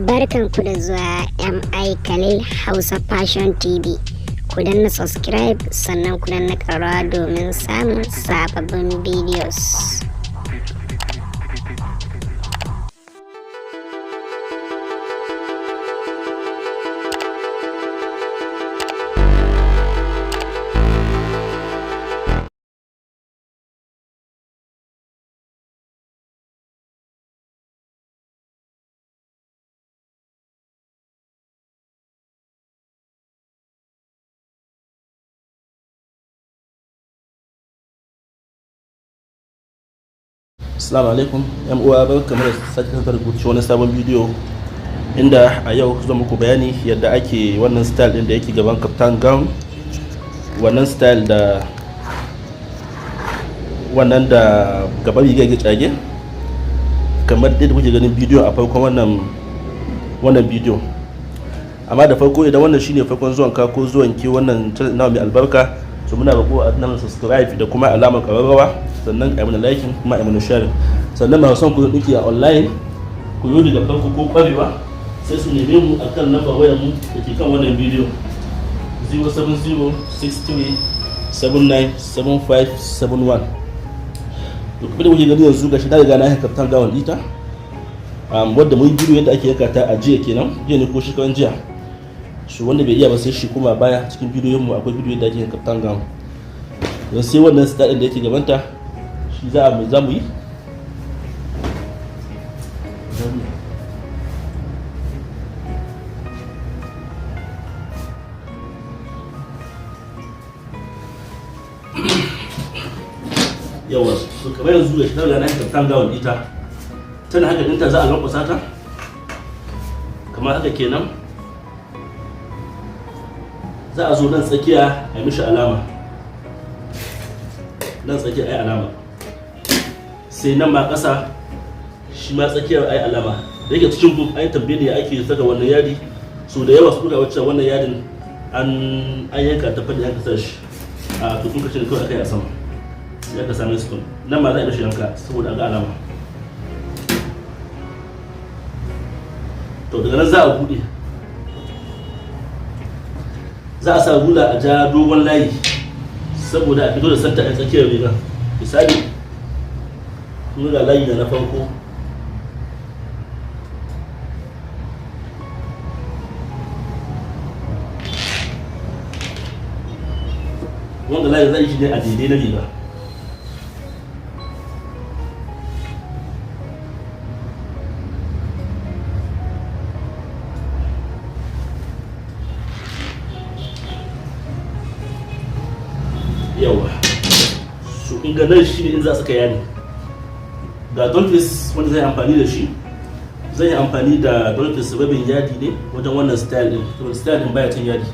Barkanku da zuwa MI Khalil Hausa Fashion TV. Ku danna subscribe sannan ku danna ƙararrawa domin samun sababbin videos. Assalamu alaikum yan uwa, barkamu da sake rubuta wani sabon bidiyo inda a yau zan muku bayani yadda ake wannan style din da yake gaban kaftan gown. Wannan style da wannan da gaban riga ya tsage kamar yadda kuke ganin bidiyo a farkon wannan bidiyo. Amma da farko, idan wannan shine farkon zuwan ka ko zuwan ki wannan channel na mai albarka, so muna roƙo a nan subscribe da kuma alamar ƙararrawa, sannan a mana liking kuma a mana sharing. Sannan masu son ku dinki a online, ku yi da farko ko kwarewa sai su neme mu akan lambar wayar mu da ke kan wannan bidiyo 07063797571. to kuma da kuke gani yanzu gashi na riga na yanka kaftan gown dita, wadda mun bidiyo yadda ake yanka ta a jiya kenan, jiya ne ko shekaran jiya. Shi wanda bai iya ba sai shi kuma baya cikin bidiyon mu akwai bidiyo da ake yin kaftan gown. Don sai wannan style da yake gabanta shi za mu yi. Yawa, so kamar yanzu da shi na yin kaftan gown ita tana haka dinta za a lankwasa ta kamar haka kenan. Za a zo nan tsakiya a yi mishi alama, nan tsakiya a yi alama, sai nan ma ƙasa shi ma tsakiyar a yi alama. Da yake cikin group an yi tambaye ne ake saka wannan yadi, so da yawa su ɗuga wacce wannan yadin an yanka ta faɗi an kasar shi a tukun kacin kawai aka yi a sama ya ka sami spoon. Nan ma za a yi mishi yanka saboda a ga alama. To daga nan za a buɗe, za a sa rula a ja dogon layi saboda a fito da santa a tsakiyar riga. Misali, kun ga layi na farko, wanda layi zai shi ne a daidai na riga. Yawa, su in ga nan shi ne in za su kai yani ga dolphins wanda zai amfani da shi. Zai yi amfani da dolphins rabin yadi ne wajen wannan style din, saboda style din baya cin yadi.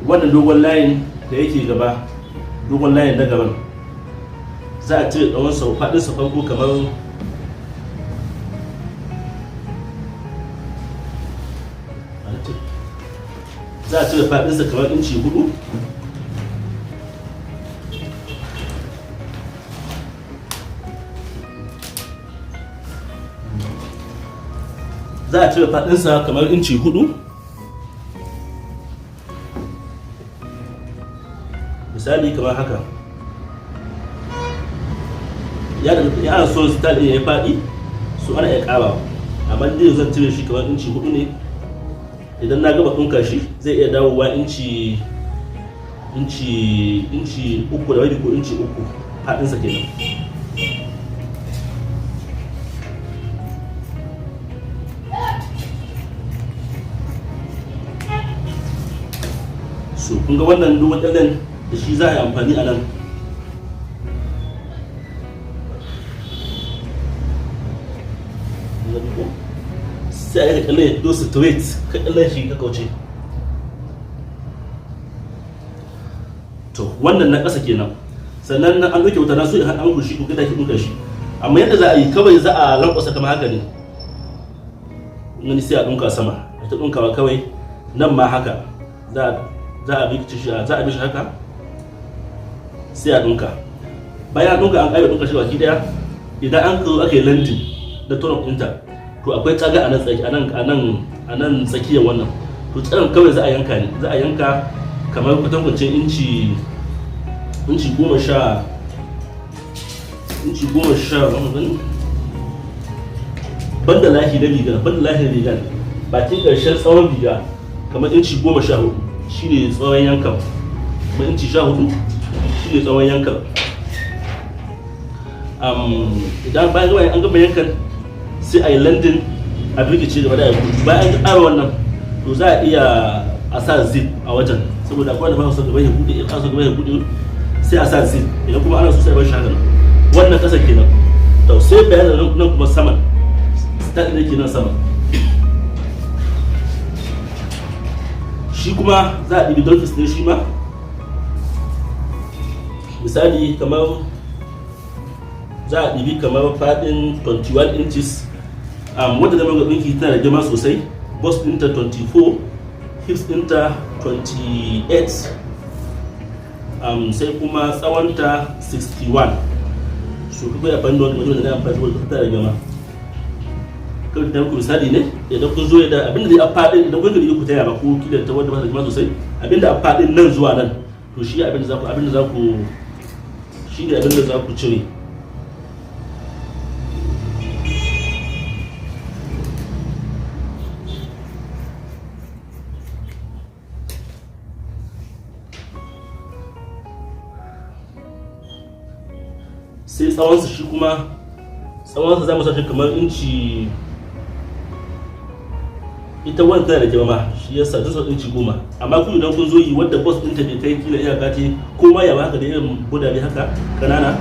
Wannan dogon layin da yake gaba, dogon layin na gaban, za a cire tsawon sau faɗin sa farko kamar za a cire faɗin sa kamar inci 4. Za a cire faɗinsa kamar inci 4. Misali kamar haka. Ya ana so style ɗin ya yi faɗi, so ana iya ƙara, amma dai zan cire shi kamar inci 4 ne. Idan na gaba ɗinka shi zai iya dawowa inci 3 da rabi ko inci 3 faɗinsa kenan. So kun ga wannan dogon ɗan da shi za a yi amfani a nan. Sai a yi kallon ya fito straight, ka kallon shi ka kauce. To wannan na ƙasa kenan. Sannan an ɗauke wuta na so in an gushi ko gida ki ɗuka shi. Amma yadda za a yi kawai za a lankwasa kamar haka ne. Wani sai a ɗunka sama, a ta ɗunkawa kawai. Nan ma haka za a bi shi haka sai a ɗunka. Bayan an ɗunka an ƙaiba ɗunka shi baki ɗaya, idan an zo aka yi landing da turn ɗinta, to akwai tsaga a nan tsaki a nan tsakiyar wannan, to tsaron kawai za a yanka ne, za a yanka kamar kwatankwacin inci 10 banda lahi na rigar bakin ƙarshen tsawon riga kamar inci 14 shine tsawon yankan, kamar inci 14 shine tsawon yankan. Idan bayan an gama yankan sai a yi landin a birkice gaba da ya gudu. Bayan an ƙara wannan to za a iya a sa zip a wajen, saboda akwai da ba su gaba ya buɗe, in su gaba ya buɗe sai a sa zip, idan kuma ana so sai bar shi haka. Wannan ƙasa kenan. To sai bayanin nan kuma saman start da ke nan sama, shi kuma za a ɗibi dolphins ne shi ma misali kamar za a ɗibi kamar faɗin 21 inches, wadda da maga ɗinki tana da girma sosai, bust ɗinta 24, hips ɗinta 28, sai kuma tsawonta 61. So kuka yi amfani da wani wajen da na amfani da tana da girma. Kawai da misali ne, idan kun zo da abinda zai a faɗin, idan kun gari ku taya ba ko kidan ta wanda ba ta girma sosai, abinda a faɗin nan zuwa nan to shi abinda za ku cire. Sai tsawonsa shi kuma za mu sa shi kamar inci, ita wannan tana da girma shi yasa ta sau inci 10, amma ku idan kun zo yi wadda boss ɗinta bai kai kila iyaka ce ko ma yawa haka da irin budabe haka kanana,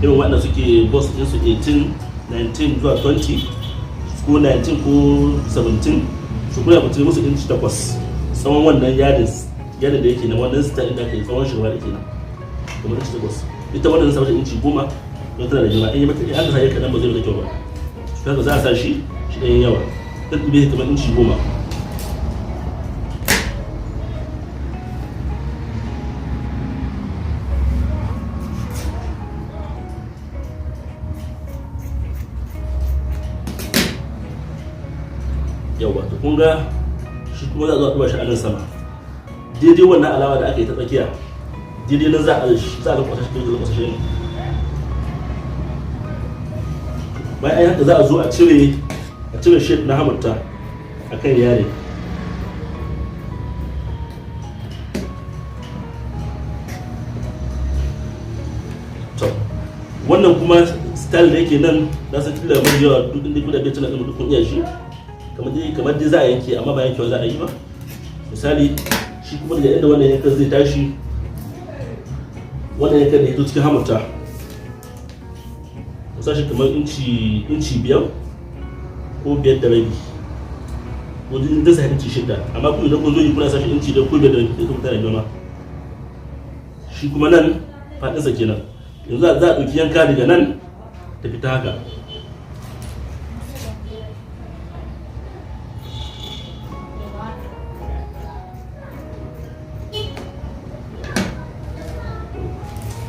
irin waɗanda suke boss ɗinsu 18, 19 zuwa 20 ko 19 ko 17, su kuna ku cire musu inci 8 tsawon wannan yadin da yake na wannan style da ke tsawon shirwa da ke nan kamar inci 8. Ita wannan sa inci 10 don tana da girma, in yi mata in aka sa ya kaɗan ba zai da kyau ba, su haka za a sa shi ɗayan yawa ta ɗibe kamar inci 10. Yawa to kun ga shi kuma za a zo a ɗuba shi a nan sama, daidai wannan alawa da aka yi ta tsakiya, daidai nan za a lankwasa shi ne. Bayan haka za a zo a cire shape na hamurta a kan yare. To wannan kuma style da yake nan na san kila mai yawa duk inda kuda bai tana da dukkan iya shi kamar dai za a yanke, amma ba yankewa za a yi ba. Misali shi kuma daga inda wannan yankan zai tashi, wannan yankan da ya zo cikin hamurta sashi kamar inci 5 ko 5 da rabi, ko da sai inci 6, amma kuma idan kun zo yi kuna sashi inci 1 ko 5 da rabi sai kuma tana girma. Shi kuma nan faɗinsa kenan, yanzu za a ɗauki yanka daga nan ta fita haka.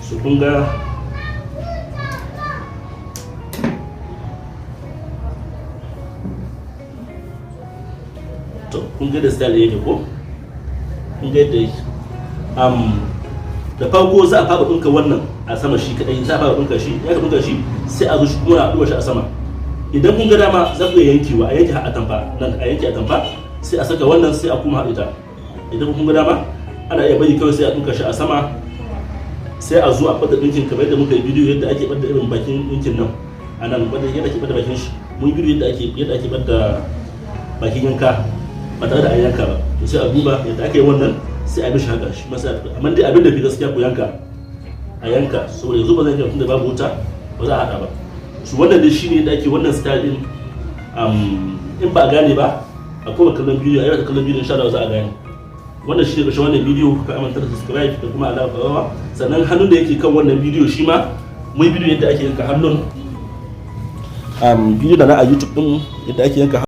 So kun ga kun ga da style yake ko kun ga yadda yake. Da farko za a fara ɗinka wannan a sama shi kadai, za a fara ɗinka shi, ya ka ɗinka shi sai a zo shi kuma a ɗuba shi a sama. Idan kun ga dama za ku iya yankewa, a yanke atamfa nan, a yanke atamfa sai a saka wannan sai a kuma haɗe ta. Idan kun ga dama ana iya bari kawai sai a ɗinka shi a sama, sai a zo a ɓadda ɗinkin kamar yadda muka yi bidiyo yadda ake ɓadda irin bakin ɗinkin nan a nan, yadda ake ɓadda bakin shi mun yi bidiyo yadda ake ɓadda bakin yanka ba tare da an yanka ba. To sai a duba yadda aka yi wannan sai a mishi haka shi masa, amma dai abin da fi gaskiya ku yanka a yanka, saboda yanzu ba zan yi tunda babu wuta ba za a haɗa ba. Su wannan dai shine yadda ake wannan style din. In ba a gane ba a kuma kallon bidiyo, a yau da kallon bidiyo insha Allah za a gane. Wannan shi ne ƙarshen wannan bidiyo, ka amince da subscribe da kuma alama ƙararrawa. Sannan hannun da yake kan wannan bidiyo shi ma mun bidiyo yadda ake yanka hannun, bidiyo da na a YouTube din yadda ake yanka